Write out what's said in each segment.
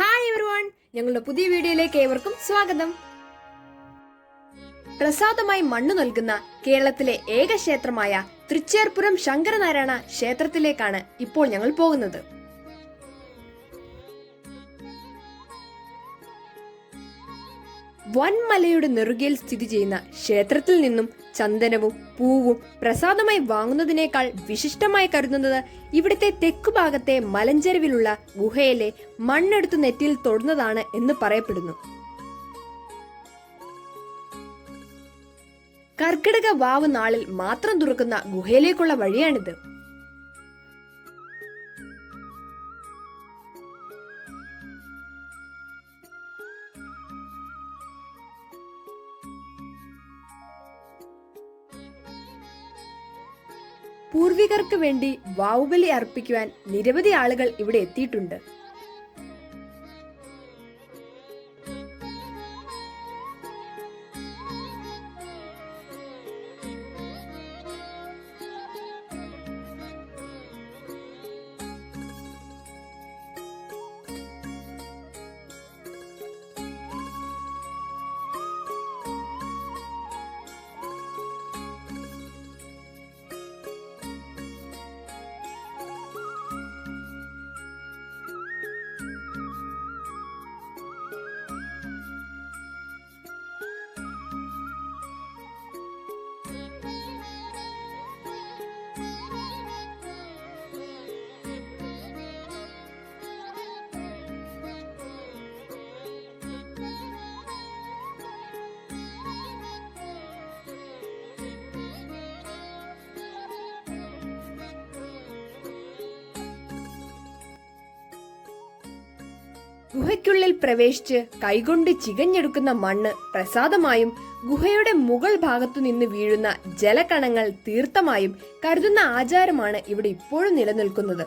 Hi everyone, ഞങ്ങളുടെ പുതിയ വീഡിയോയിലേക്ക് ഏവർക്കും സ്വാഗതം. പ്രസാദമായി മണ്ണു നൽകുന്ന കേരളത്തിലെ ഏക ക്ഷേത്രമായ തൃച്ചേർപുരം ശങ്കരനാരായണ ക്ഷേത്രത്തിലേക്കാണ് ഇപ്പോൾ ഞങ്ങൾ പോകുന്നത്. വൻമലയുടെ നെറുകയിൽ സ്ഥിതി ചെയ്യുന്ന ക്ഷേത്രത്തിൽ നിന്നും ചന്ദനവും പൂവും പ്രസാദമായി വാങ്ങുന്നതിനേക്കാൾ വിശിഷ്ടമായി കരുതുന്നത് ഇവിടുത്തെ തെക്കുഭാഗത്തെ മലഞ്ചെരുവിലുള്ള ഗുഹയിലെ മണ്ണെടുത്ത് നെറ്റിയിൽ തൊടുന്നതാണ് എന്ന് പറയപ്പെടുന്നു. കർക്കിടക വാവ് നാളിൽ മാത്രം തുറക്കുന്ന ഗുഹയിലേക്കുള്ള വഴിയാണിത്. പൂർവികർക്ക് വേണ്ടി വാവുബലി അർപ്പിക്കുവാൻ നിരവധി ആളുകൾ ഇവിടെ എത്തിയിട്ടുണ്ട്. ഗുഹയ്ക്കുള്ളിൽ പ്രവേശിച്ച് കൈകൊണ്ട് ചികഞ്ഞെടുക്കുന്ന മണ്ണ് പ്രസാദമായും ഗുഹയുടെ മുകൾ ഭാഗത്തു നിന്ന് വീഴുന്ന ജലകണങ്ങൾ തീർത്ഥമായും കരുതുന്ന ആചാരമാണ് ഇവിടെ ഇപ്പോഴും നിലനിൽക്കുന്നത്.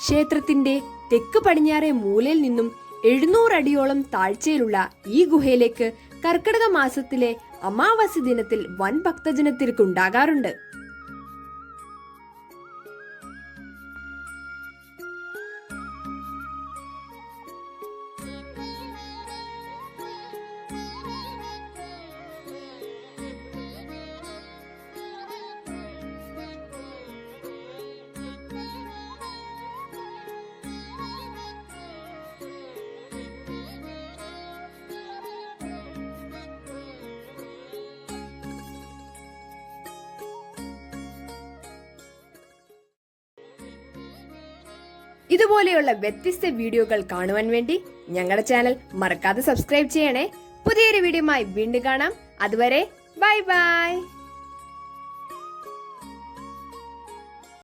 ക്ഷേത്രത്തിന്റെ തെക്ക് പടിഞ്ഞാറേ മൂലയിൽ നിന്നും 700 അടിയോളം താഴ്ചയിലുള്ള ഈ ഗുഹയിലേക്ക് കർക്കിടക മാസത്തിലെ അമാവാസി ദിനത്തിൽ വൻ ഭക്തജനത്തിരക്ക് ഉണ്ടാകാറുണ്ട്. ഇതുപോലെയുള്ള വ്യത്യസ്ത വീഡിയോകൾ കാണുവാൻ വേണ്ടി ഞങ്ങളുടെ ചാനൽ മറക്കാതെ സബ്സ്ക്രൈബ് ചെയ്യണേ. പുതിയൊരു വീഡിയോയുമായി വീണ്ടും കാണാം. അതുവരെ ബൈ ബൈ.